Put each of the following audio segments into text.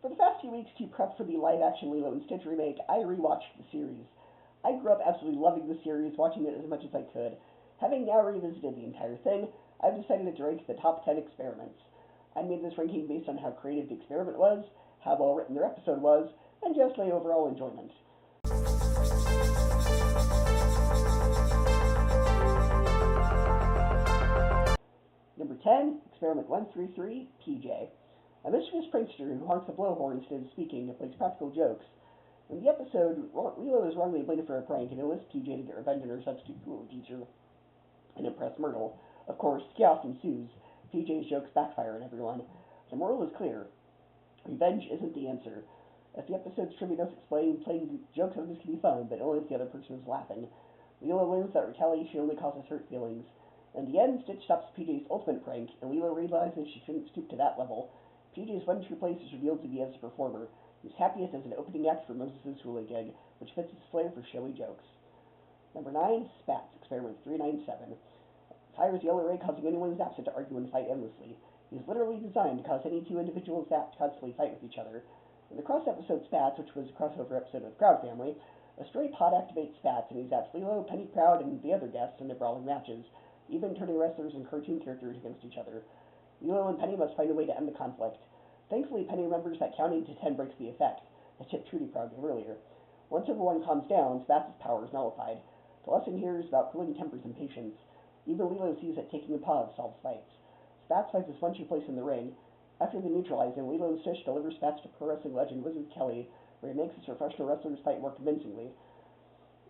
For the past few weeks, to prep for the live-action Lilo and Stitch remake, I rewatched the series. I grew up absolutely loving the series, watching it as much as I could. Having now revisited the entire thing, I've decided to rank the top 10 experiments. I made this ranking based on how creative the experiment was, how well written their episode was, and just my overall enjoyment. Number 10, Experiment 133, PJ. A mischievous prankster who honks a blowhorn instead of speaking and plays practical jokes. In the episode, Lilo is wrongly blamed for a prank and enlists PJ to get revenge on her substitute school teacher and impress Myrtle. Of course, chaos ensues. PJ's jokes backfire on everyone. The moral is clear. Revenge isn't the answer. As the episode's trivia notes explain, playing jokes on this can be fun, but only if the other person is laughing. Lilo learns that retaliation only causes hurt feelings. In the end, Stitch stops PJ's ultimate prank, and Lilo realizes she shouldn't stoop to that level. PJ's one true place is revealed to be as a performer. He's happiest as an opening act for Moses' hula gig, which fits his flair for showy jokes. Number 9, Spats, Experiment 397. Fires yellow ray, causing anyone zaps it to argue and fight endlessly. He's literally designed to cause any two individuals zapped to constantly fight with each other. In the cross-episode Spats, which was a crossover episode of the Proud Family, a stray pod activates Spats and he zaps Lilo, Penny Proud, and the other guests in their brawling matches, even turning wrestlers and cartoon characters against each other. Lilo and Penny must find a way to end the conflict. Thankfully, Penny remembers that counting to 10 breaks the effect, a tip Trudy Proud gave earlier. Once everyone calms down, Spats' power is nullified. The lesson here is about cooling tempers and patience. Even Lilo sees that taking a pause solves fights. Spats finds his one true place in the ring. After they neutralize him, Lilo and Stitch deliver Spats to pro wrestling legend Wizard Kelly, where he makes his professional wrestlers fight more convincingly.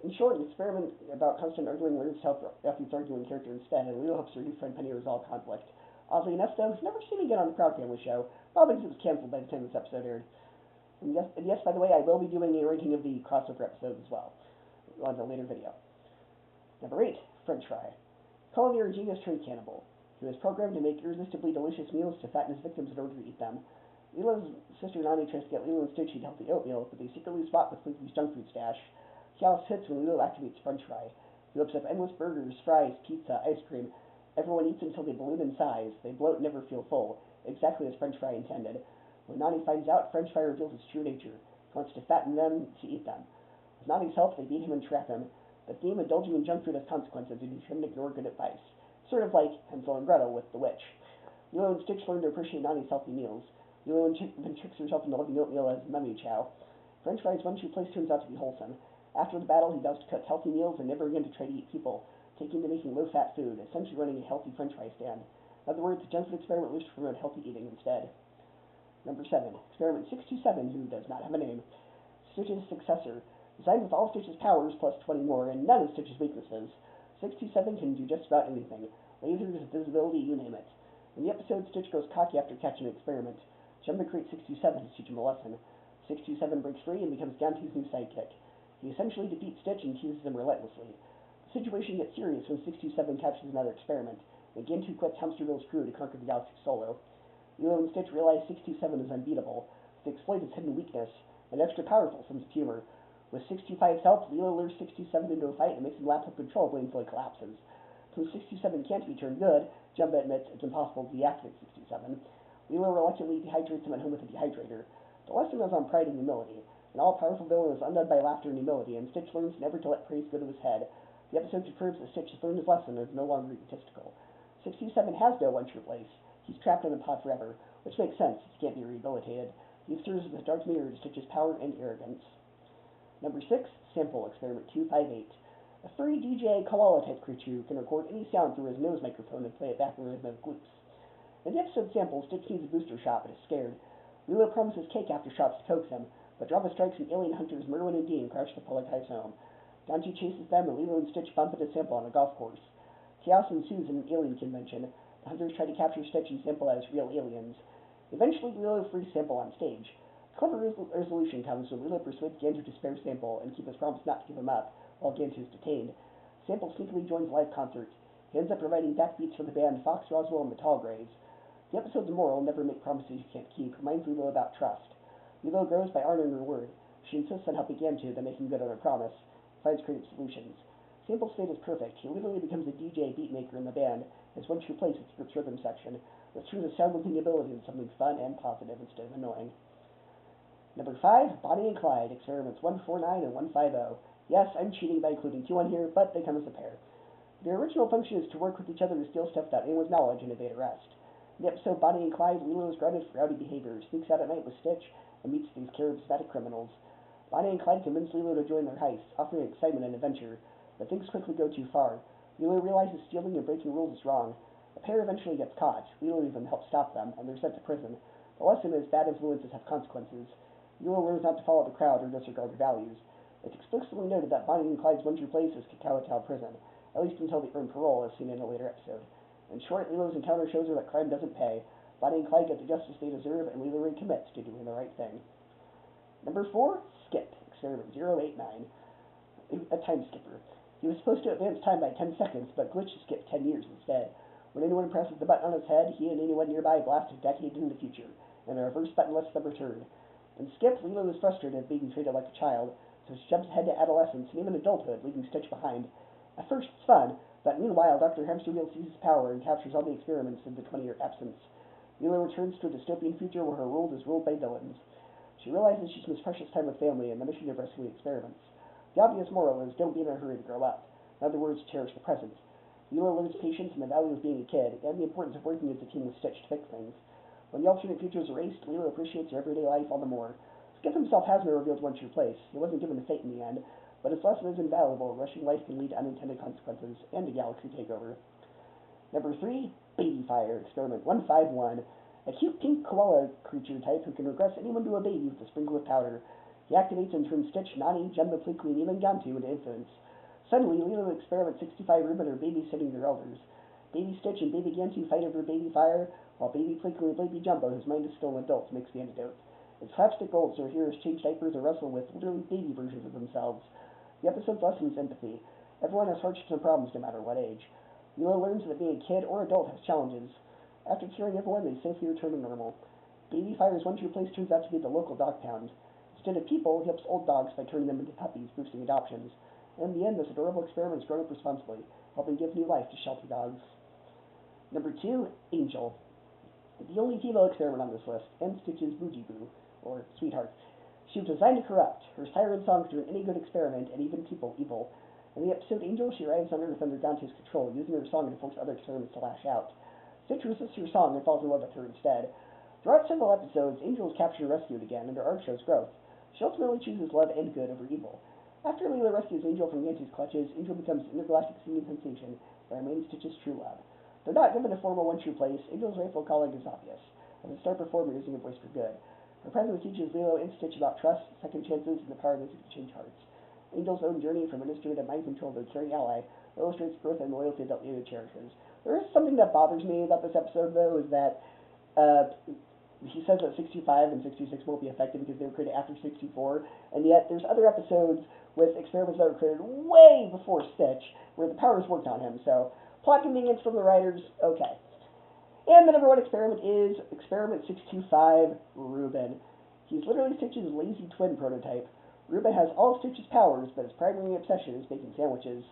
In short, an experiment about constant arguing learns to help athletes arguing character instead, and Lilo helps her new friend Penny resolve conflict. Oddly enough, though, he's never seen again on the Proud Family show, probably because it was canceled by the time this episode aired. And yes, by the way, I will be doing a ranking of the crossover episodes as well, on a later video. Number 8, French Fry. Culinary genius turned cannibal. He was programmed to make irresistibly delicious meals to fatten his victims in order to eat them. Lilo's sister Nani tries to get Lilo and Stitch to eat healthy oatmeal, but they secretly spot with Clinky's junk food stash. Chaos hits when Lilo activates French Fry. He whips up endless burgers, fries, pizza, ice cream. Everyone eats until they balloon in size. They bloat and never feel full, exactly as French Fry intended. When Nani finds out, French Fry reveals his true nature. He wants to fatten them to eat them. With Nani's help, they beat him and trap him. The theme indulging in junk food has consequences, and you shouldn't ignore good advice. Sort of like Hansel and Gretel with the witch. Lilo and Stitch learn to appreciate Nani's healthy meals. Lilo then tricks herself into loving oatmeal as mummy chow. French Fry's one true place turns out to be wholesome. After the battle, he vows to cook healthy meals and never again to try to eat people, taking to making low-fat food, essentially running a healthy French fry stand. In other words, the junk food experiment lives to promote healthy eating instead. Number 7, Experiment 627, who does not have a name. Stitch's successor. Designed with all Stitch's powers plus 20 more and none of Stitch's weaknesses, 627 can do just about anything. Lasers, visibility, you name it. In the episode, Stitch grows cocky after catching an experiment. Jumbo creates 627 to teach him a lesson. 627 breaks free and becomes Gantu's new sidekick. He essentially defeats Stitch and teases him relentlessly. The situation gets serious when 627 catches another experiment, and Gantu quits Hamsterville's crew to conquer the galaxy solo. Lilo and Stitch realize 627 is unbeatable. They exploit his hidden weakness, an extra powerful sense of humor. With 625's help, Lilo lures 627 into a fight and makes him lap up control until he collapses. Since 627 can't be turned good, Jumbo admits it's impossible to deactivate 627. Lilo reluctantly dehydrates him at home with a dehydrator. The lesson is on pride and humility. An all-powerful villain is undone by laughter and humility, and Stitch learns never to let praise go to his head. The episode confirms that Stitch has learned his lesson and is no longer egotistical. 627 has no one true place. He's trapped in a pod forever, which makes sense since he can't be rehabilitated. He serves as a dark mirror to Stitch's power and arrogance. Number 6, Sample, Experiment 258. A furry DJ koala-type creature who can record any sound through his nose microphone and play it back in rhythmic loops. In the episode Sample, Stitch needs a booster shot but is scared. Lilo promises cake after shots to coax him, but drama strikes and alien hunters Merwin and Dean crash the polite guy's home. Gantu chases them and Lilo and Stitch bump into Sample on a golf course. Chaos ensues in an alien convention. The hunters try to capture Stitch and Sample as real aliens. Eventually, Lilo frees Sample on stage. A clever resolution comes when Lilo persuades Gantu to spare Sample and keep his promise not to give him up, while Gantu is detained. Sample sneakily joins a live concert. He ends up providing backbeats for the band Fox, Roswell, and the Tallgrays. The episode's moral, never make promises you can't keep, reminds Lilo about trust. Lilo grows by honoring her word. She insists on helping Gantu, then making good on her promise. Finds creative solutions. Sample's fate is perfect. He literally becomes a DJ beatmaker in the band. His one true place is the group's rhythm section, which turns his sound-looping ability into something fun and positive instead of annoying. Number 5, Bonnie and Clyde, Experiments 149 and 150. Yes, I'm cheating by including 2 on here, but they come as a pair. Their original function is to work with each other to steal stuff without anyone's knowledge and evade arrest. In the episode Bonnie and Clyde, Lilo is grounded for rowdy behavior, sneaks out at night with Stitch, and meets these charismatic criminals. Bonnie and Clyde convince Lilo to join their heist, offering excitement and adventure, but things quickly go too far. Lilo realizes stealing and breaking rules is wrong. The pair eventually gets caught. Lilo even helps stop them, and they're sent to prison. The lesson is bad influences have consequences. Lilo learns not to follow the crowd or disregard her values. It's explicitly noted that Bonnie and Clyde's one true place is Cacao Town Prison, at least until they earn parole, as seen in a later episode. In short, Lilo's encounter shows her that crime doesn't pay. Bonnie and Clyde get the justice they deserve, and Lilo recommits to doing the right thing. Number 4, Skip, Experiment 089. A time skipper. He was supposed to advance time by 10 seconds, but glitched to skip 10 years instead. When anyone presses the button on his head, he and anyone nearby blast a decade into the future, and the reverse button lets them return. In Skip, Lilo is frustrated at being treated like a child, so she jumps ahead to adolescence and even adulthood, leaving Stitch behind. At first, it's fun, but meanwhile, Dr. Hamsterwheel seizes power and captures all the experiments in the 20-year absence. Lilo returns to a dystopian future where her world is ruled by villains. She realizes she's missed precious time with family and the mission of rescuing experiments. The obvious moral is don't be in a hurry to grow up. In other words, cherish the present. Lilo learns patience and the value of being a kid, and the importance of working as a team with Stitch to fix things. When the alternate future is erased, Lilo appreciates her everyday life all the more. Skip himself has no revealed one true place. He wasn't given a fate in the end, but his lesson is invaluable. Rushing life can lead to unintended consequences and a galaxy takeover. Number 3, Baby Fire, Experiment 151. A cute pink koala creature type who can regress anyone to a baby with a sprinkle of powder. He activates and turns Stitch, Nani, Jumbo, Pleakley, and even Gantu into infants. Suddenly, Lilo and Experiment 65 Ruben are babysitting their elders. Baby Stitch and Baby Gantu fight over Baby Fire, while Baby Pleakley and Baby Jumbo, whose mind is still an adult, makes the antidote. It's slapstick gold, so our heroes change diapers or wrestle with literally baby versions of themselves. The episode's lesson is empathy. Everyone has hardships and problems no matter what age. Lilo learns that being a kid or adult has challenges. After curing everyone, they safely return to normal. Baby Fire's one true place turns out to be the local dog pound. Instead of people, he helps old dogs by turning them into puppies, boosting adoptions. And in the end, this adorable experiment is grown up responsibly, helping give new life to shelter dogs. Number 2, Angel. The only female experiment on this list, and Stitch's Bougie Boo, or Sweetheart. She was designed to corrupt. Her siren songs turn any good experiment, and even people, evil. In the episode Angel, she arrives on Earth under Gantu's control, using her song to force other experiments to lash out. Stitch resists her song and falls in love with her instead. Throughout several episodes, Angel is captured and rescued again, and her arc shows growth. She ultimately chooses love and good over evil. After Lilo rescues Angel from Gantu's clutches, Angel becomes an intergalactic singing sensation and remains Stitch's true love. Though not given a formal one true place, Angel's rightful calling is obvious, as a star performer using her voice for good. Her presence teaches Lilo and Stitch about trust, second chances, and the power of music to change hearts. Angel's own journey from minister to mind control to a caring ally illustrates growth and loyalty that Lilo cherishes. There is something that bothers me about this episode, though, is that he says that 65 and 66 won't be affected because they were created after 64, and yet there's other episodes with experiments that were created way before Stitch, where the powers worked on him, so plot convenience from the writers, okay. And the number 1 experiment is Experiment 625, Ruben. He's literally Stitch's lazy twin prototype. Ruben has all of Stitch's powers, but his primary obsession is making sandwiches.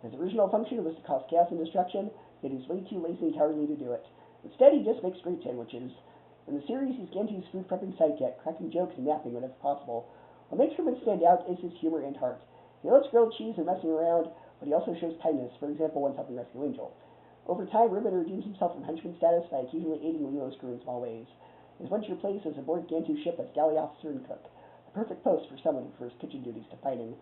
His original function was to cause chaos and destruction, yet he's way too lazy and cowardly to do it. Instead, he just makes great sandwiches. In the series, he's Gantu's food prepping sidekick, cracking jokes and napping whenever possible. What makes Ruben stand out is his humor and heart. He loves grilled cheese and messing around, but he also shows kindness, for example, when helping rescue Angel. Over time, Ruben redeems himself from henchman status by occasionally aiding Lilo's crew in small ways. His one true place is aboard Gantu's ship as galley officer and cook, a perfect post for someone who prefers kitchen duties to fighting.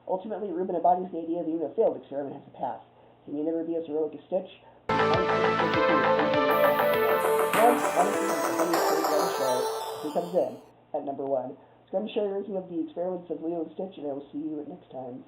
Ultimately, Ruben embodies the idea that even a failed experiment has a path. He may never be as heroic as Stitch, but he comes in at number 1. It's going to show you a ranking of the experiments of Lilo and Stitch, and I will see you next time.